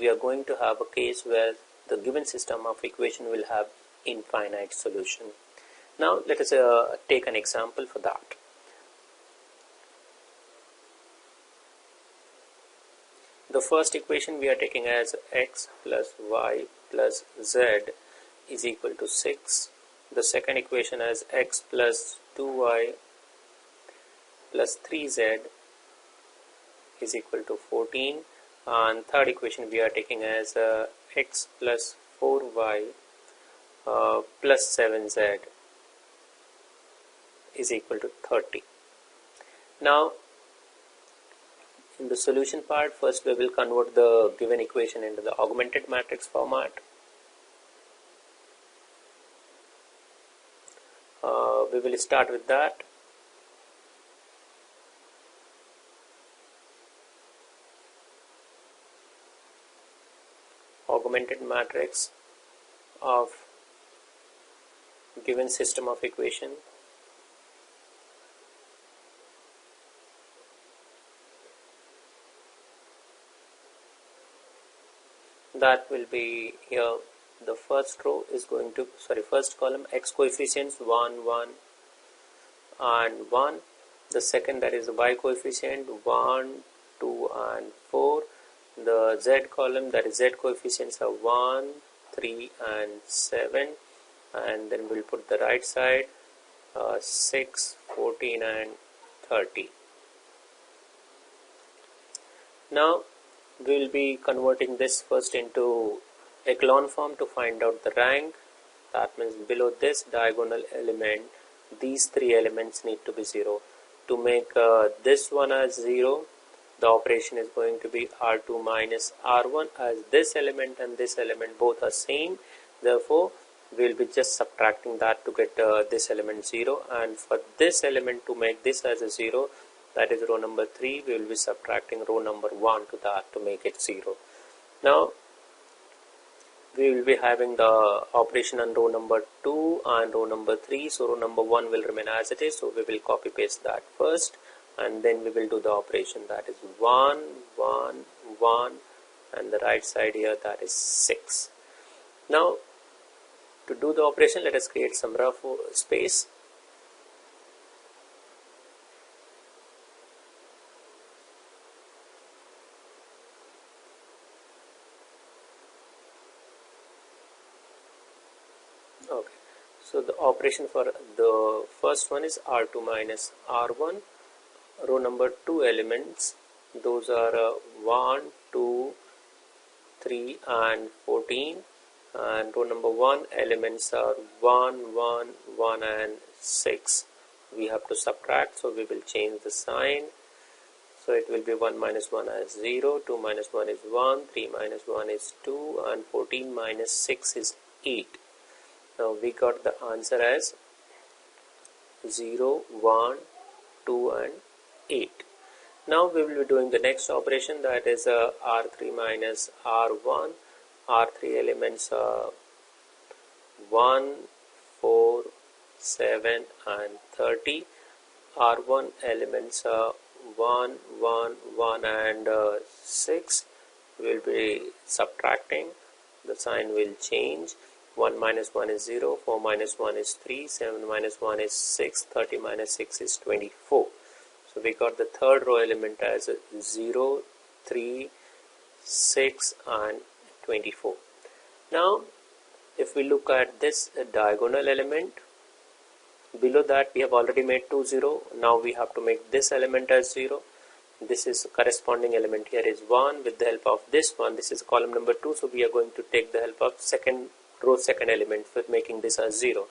we are going to have a case where the given system of equation will have infinite solution. Now let us take an example for that. The first equation we are taking as x plus y plus z is equal to 6. The second equation as x plus 2y plus 3z is equal to 14. And third equation we are taking as x plus 4y plus 7z is equal to 30. Now in the solution part, first we will convert the given equation into the augmented matrix format. We will start with that. Augmented matrix of given system of equation. That will be here. The first row is going to, first column x coefficients 1, 1 and 1. The second, that is the y coefficient 1, 2 and 4. The z column, that is z coefficients are 1, 3 and 7. And then we'll put the right side 6, 14 and 30. Now we will be converting this first into echelon form to find out the rank. That means below this diagonal element, these three elements need to be 0. To make this one as 0, the operation is going to be R2 minus R1, as this element and this element both are same. Therefore, we will be just subtracting that to get this element 0. And for this element to make this as a 0, that is row number 3, we will be subtracting row number 1 to that to make it 0. Now we will be having the operation on row number 2 and row number 3. So row number 1 will remain as it is. So we will copy paste that first and then we will do the operation, that is 1, 1, 1 and the right side here, that is 6. Now to do the operation, let us create some rough space. Okay, so the operation for the first one is R2 minus R1. Row number 2 elements, those are 1, 2, 3 and 14. And row number 1 elements are 1, 1, 1 and 6. We have to subtract, so we will change the sign. So it will be 1 minus 1 as 0, 2 minus 1 is 1, 3 minus 1 is 2 and 14 minus 6 is 8. Now we got the answer as 0, 1, 2 and 8. Now we will be doing the next operation, that is R3 minus R1. R3 elements are 1, 4, 7 and 30. R1 elements are 1, 1, 1 and 6. We will be subtracting. The sign will change. 1 minus 1 is 0, 4 minus 1 is 3, 7 minus 1 is 6, 30 minus 6 is 24. So we got the third row element as 0, 3, 6 and 24. Now if we look at this diagonal element, below that we have already made 2, 0. Now we have to make this element as 0. This is corresponding element here is 1. With the help of this one, this is column number 2. So we are going to take the help of second row second element for making this as 0.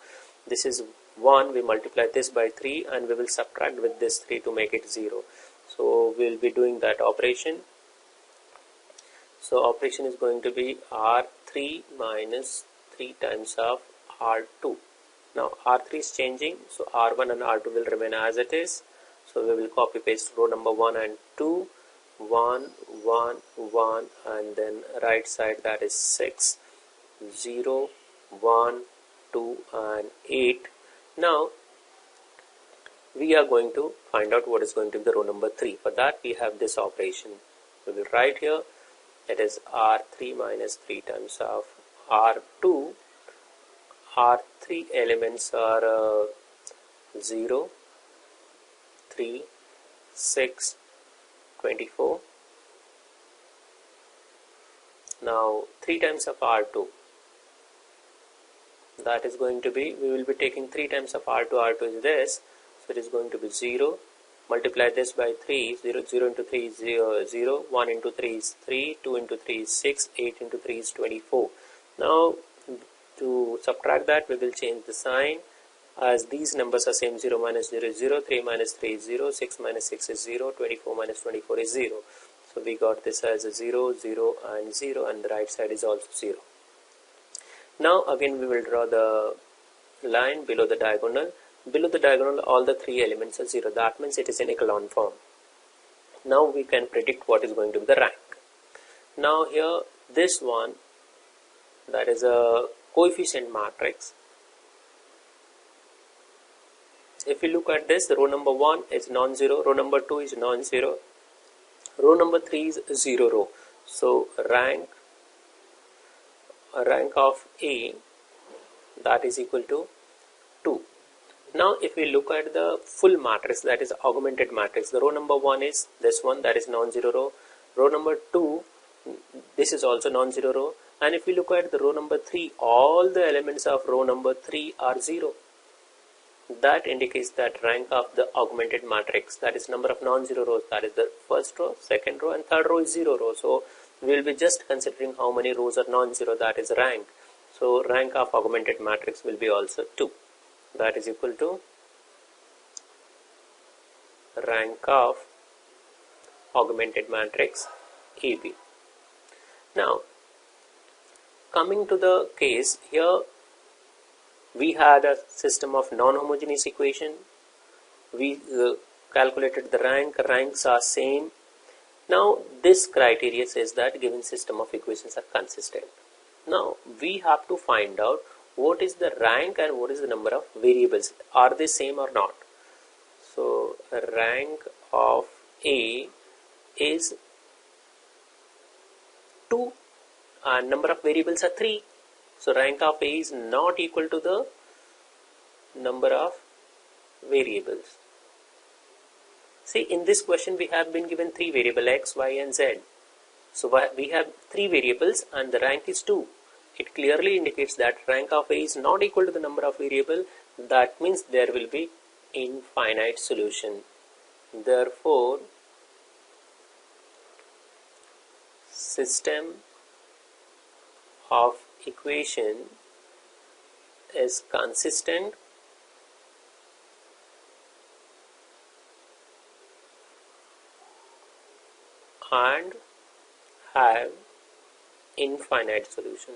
This is 1, we multiply this by 3 and we will subtract with this 3 to make it 0. So we will be doing that operation. So operation is going to be R3 minus 3 times of R2. Now R3 is changing, so R1 and R2 will remain as it is. So we will copy paste row number 1 and 2, 1, 1, 1 and then right side, that is 6, 0, 1, 2 and 8. Now we are going to find out what is going to be the row number 3. For that we have this operation. We will write here it is R3 minus 3 times of R2. R3 elements are 0, 3, 6, 24. Now 3 times of R2, that is going to be, we will be taking 3 times of R2, R2 is this, so it is going to be 0, multiply this by 3, 0, 0 into 3 is 0, 0, 1 into 3 is 3, 2 into 3 is 6, 8 into 3 is 24. Now to subtract that, we will change the sign, as these numbers are same, 0 minus 0 is 0, 3 minus 3 is 0, 6 minus 6 is 0, 24 minus 24 is 0. So we got this as a 0, 0 and 0, and the right side is also 0. Now again we will draw the line below the diagonal. Below the diagonal all the 3 elements are 0. That means it is in echelon form. Now we can predict what is going to be the rank. Now here this one, that is a coefficient matrix. If you look at this, row number 1 is non-zero, row number 2 is non-zero, row number 3 is 0 row. So rank of A, that is equal to 2. Now if we look at the full matrix, that is augmented matrix, the row number 1 is this one, that is non-zero row, row number 2, this is also non-zero row, and if we look at the row number 3, all the elements of row number 3 are 0. That indicates that rank of the augmented matrix, that is number of non-zero rows, that is the first row, second row and third row is 0 row. So we will be just considering how many rows are non-zero, that is rank. So rank of augmented matrix will be also 2. That is equal to rank of augmented matrix AB. Now coming to the case, here we had a system of non-homogeneous equation. We calculated the ranks are same. Now this criteria says that given system of equations are consistent. Now we have to find out what is the rank and what is the number of variables. Are they same or not? So rank of A is 2 and number of variables are 3. So rank of A is not equal to the number of variables. See, in this question we have been given 3 variables x, y and z. So we have 3 variables and the rank is 2. It clearly indicates that rank of A is not equal to the number of variables. That means there will be infinite solution. Therefore, system of equation is consistent and have infinite solution.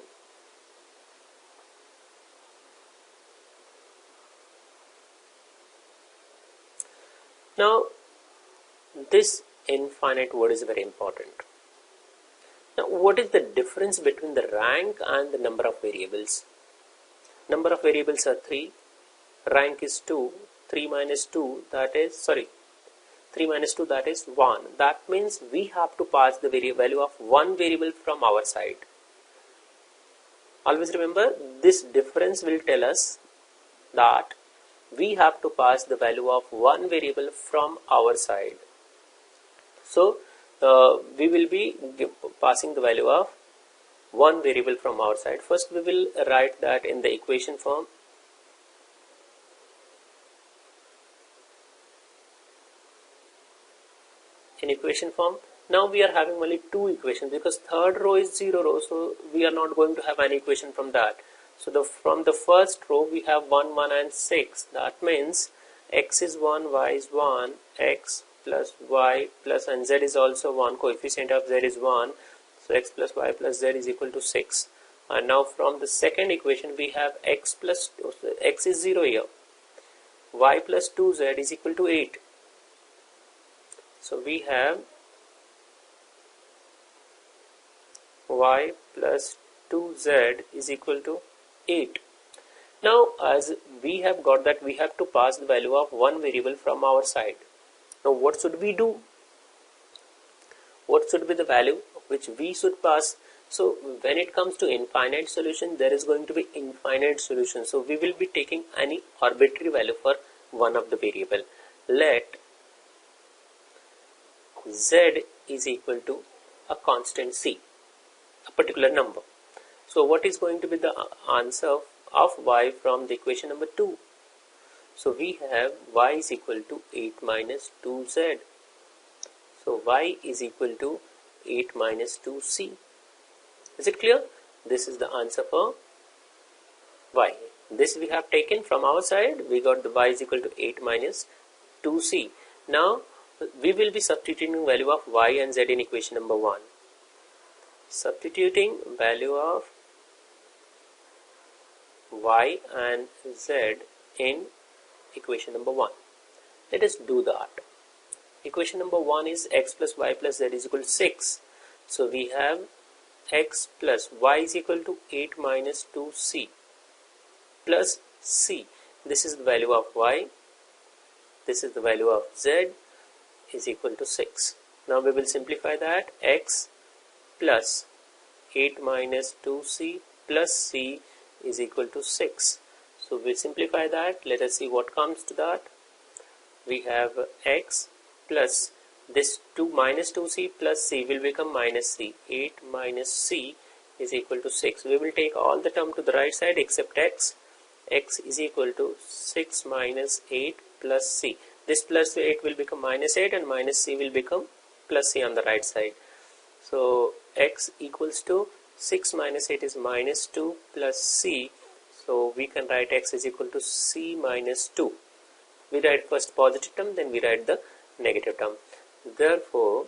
Now this infinite word is very important. Now what is the difference between the rank and the number of variables? Number of variables are 3, rank is 2, 3 minus 2 that is 1. That means we have to pass the value of one variable from our side. Always remember, this difference will tell us that we have to pass the value of one variable from our side. So we will be passing the value of one variable from our side. First we will write that in the equation form. In equation form, now we are having only 2 equations because third row is 0 row, so we are not going to have any equation from that. So from the first row we have 1, 1 and 6. That means x is 1, y is 1, x plus y plus and z is also 1, coefficient of z is 1. So x plus y plus z is equal to 6. And now from the second equation we have x is 0 here. Y plus 2z is equal to 8. So we have y plus 2z is equal to 8. Now as we have got that, we have to pass the value of one variable from our side. Now what should we do? What should be the value which we should pass. So when it comes to infinite solution, there is going to be infinite solution. So we will be taking any arbitrary value for one of the variable. Let z is equal to a constant c, a particular number. So what is going to be the answer of y from the equation number 2? So we have y is equal to 8 minus 2z. So y is equal to 8 minus 2c. Is it clear? This is the answer for y. This we have taken from our side. We got the y is equal to 8 minus 2c. Now we will be substituting value of y and z in equation number 1. Substituting value of y and z in equation number 1. Let us do that. Equation number 1 is x plus y plus z is equal to 6. So we have x plus y is equal to 8 minus 2c plus c. This is the value of y. This is the value of z is equal to 6. Now we will simplify that. X plus 8 minus 2c plus c is equal to 6. So we simplify that. Let us see what comes to that. We have x plus this 2 minus 2c plus c will become minus c. 8 minus c is equal to 6. We will take all the term to the right side except x. X is equal to 6 minus 8 plus c. This plus 8 will become minus 8 and minus c will become plus c on the right side. So x equals to 6 minus 8 is minus 2 plus c. So we can write x is equal to c minus 2. We write first positive term, then we write the negative term. Therefore,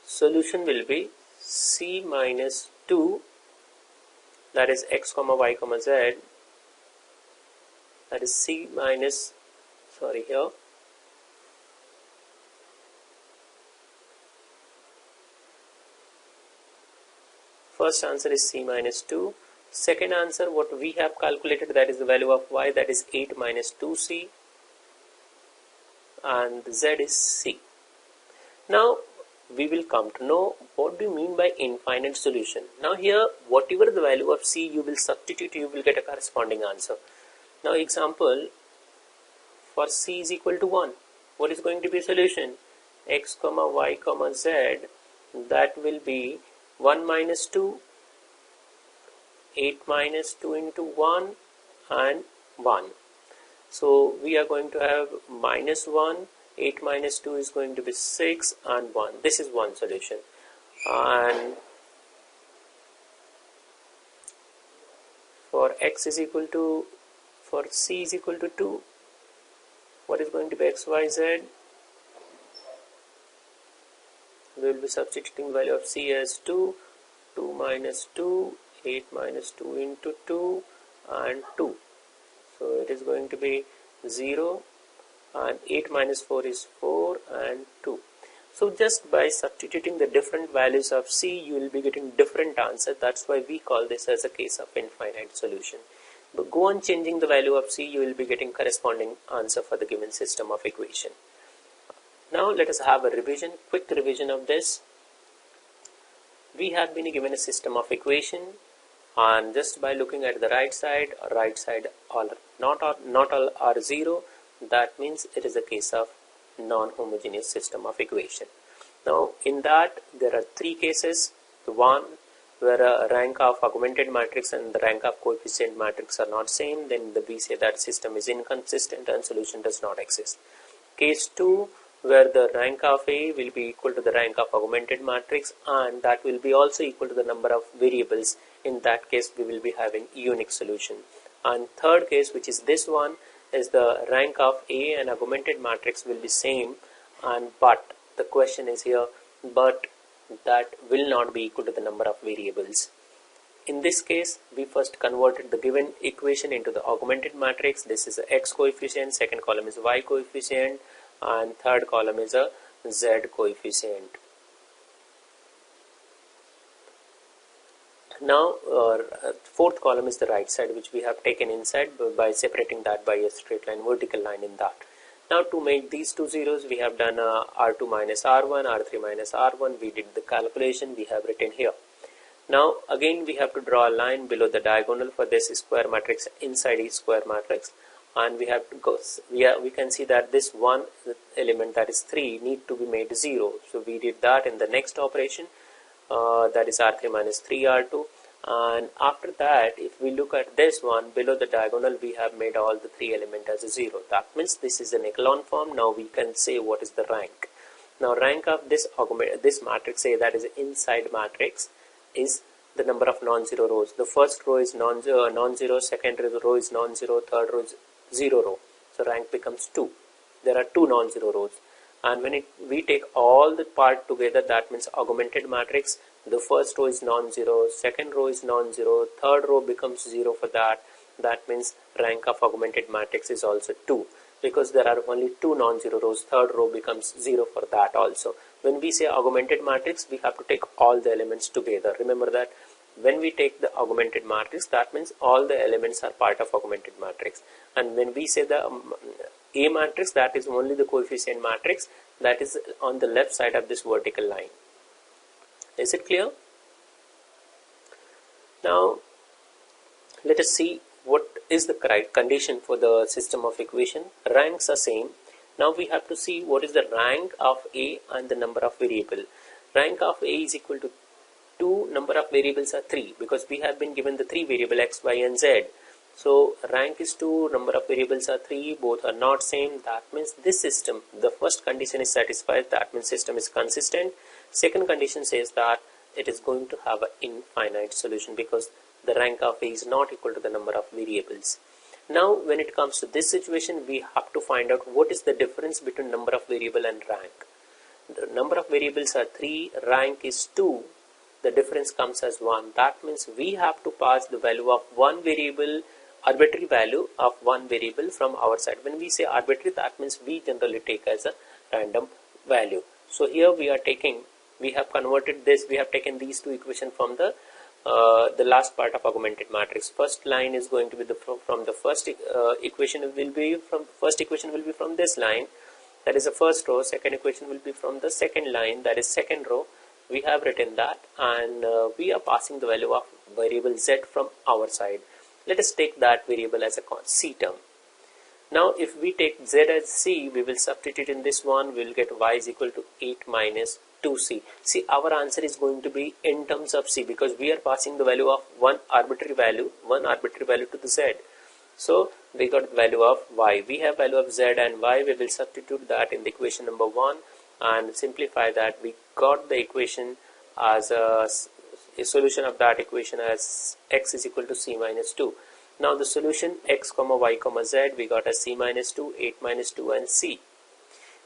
solution will be c minus 2, that is x comma y comma z, that is c minus, here, first answer is c minus 2. Second answer, what we have calculated, that is the value of y, that is 8 minus 2c, and z is c. Now we will come to know what do you mean by infinite solution. Now here, whatever the value of c you will substitute, you will get a corresponding answer. Now example, for c is equal to 1, what is going to be solution? X comma y comma z, that will be 1 minus 2, 8 minus 2 into 1 and 1. So we are going to have minus 1, 8 minus 2 is going to be 6 and 1. This is one solution. And for x is equal to, for c is equal to 2, what is going to be x, y, z? We will be substituting value of c as 2, 2 minus 2, 8 minus 2 into 2 and 2. So it is going to be 0 and 8 minus 4 is 4 and 2. So just by substituting the different values of c, you will be getting different answer. That's why we call this as a case of infinite solution. But go on changing the value of c, you will be getting corresponding answer for the given system of equation. Now let us have a revision, quick revision of this. We have been given a system of equation, and just by looking at the right side all not all are 0, that means it is a case of non-homogeneous system of equation. Now in that there are three cases. The one where a rank of augmented matrix and the rank of coefficient matrix are not same, then we say that system is inconsistent and solution does not exist. Case 2, where the rank of A will be equal to the rank of augmented matrix and that will be also equal to the number of variables. In that case we will be having unique solution. And third case, which is this one, is the rank of A and augmented matrix will be same, and but the question is here, but that will not be equal to the number of variables. In this case, we first converted the given equation into the augmented matrix. This is a x coefficient, second column is y coefficient, and third column is a z coefficient. Now fourth column is the right side, which we have taken inside by separating that by a straight line, vertical line in that. Now to make these two zeros, we have done R2 minus R1, R3 minus R1. We did the calculation, we have written here. Now again we have to draw a line below the diagonal for this square matrix inside each square matrix, and we have to go, we can see that this one element, that is 3, need to be made 0. So we did that in the next operation, that is R3 minus 3 R2. And after that, if we look at this one below the diagonal, we have made all the 3 elements as a 0. That means this is an echelon form. Now we can say what is the rank. Now rank of this matrix A, that is inside matrix, is the number of non-zero rows. The first row is non-zero, second row is non-zero, third row is 0 row. So rank becomes 2. There are 2 non-zero rows. And when we take all the part together, that means augmented matrix. The first row is non-zero, second row is non-zero, third row becomes 0 for that. That means rank of augmented matrix is also 2. Because there are only 2 non-zero rows, third row becomes 0 for that also. When we say augmented matrix, we have to take all the elements together. Remember that when we take the augmented matrix, that means all the elements are part of augmented matrix. And when we say the A matrix, that is only the coefficient matrix that is on the left side of this vertical line. Is it clear? Now let us see what is the correct condition for the system of equation. Ranks are same. Now we have to see what is the rank of A and the number of variable. Rank of A is equal to 2, number of variables are 3, because we have been given the 3 variable x, y and z. So rank is 2, number of variables are 3, both are not same. That means this system, the first condition is satisfied, that means system is consistent. Second condition says that it is going to have an infinite solution, because the rank of A is not equal to the number of variables. Now when it comes to this situation, we have to find out what is the difference between number of variable and rank. The number of variables are 3, rank is 2. The difference comes as 1. That means we have to pass the value of one variable, arbitrary value of one variable from our side. When we say arbitrary, that means we generally take as a random value. So here we are taking, we have converted this, we have taken these two equations from the last part of augmented matrix. First line is going to be from the first equation will be from this line, that is the first row. Second equation will be from the second line, that is second row. We have written that, and we are passing the value of variable z from our side. Let us take that variable as a c term. Now if we take z as c, we will substitute in this one, we will get y is equal to 8 minus 2c. See, our answer is going to be in terms of c, because we are passing the value of one arbitrary value to the z. So we got the value of y. We have value of z and y. We will substitute that in the equation number 1 and simplify that. We got the equation as a solution of that equation as x is equal to c minus 2. Now the solution x comma y comma z, we got as c minus 2, 8 minus 2 and c.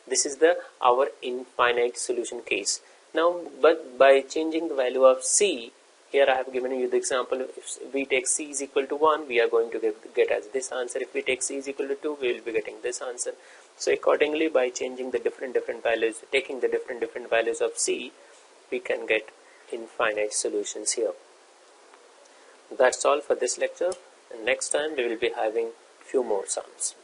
This is our infinite solution case. Now but by changing the value of c, here I have given you the example. If we take c is equal to 1, we are going to get as this answer. If we take c is equal to 2, we will be getting this answer. So accordingly, by changing the different values, taking the different values of c, we can get infinite solutions here. That's all for this lecture, and next time we will be having few more sums.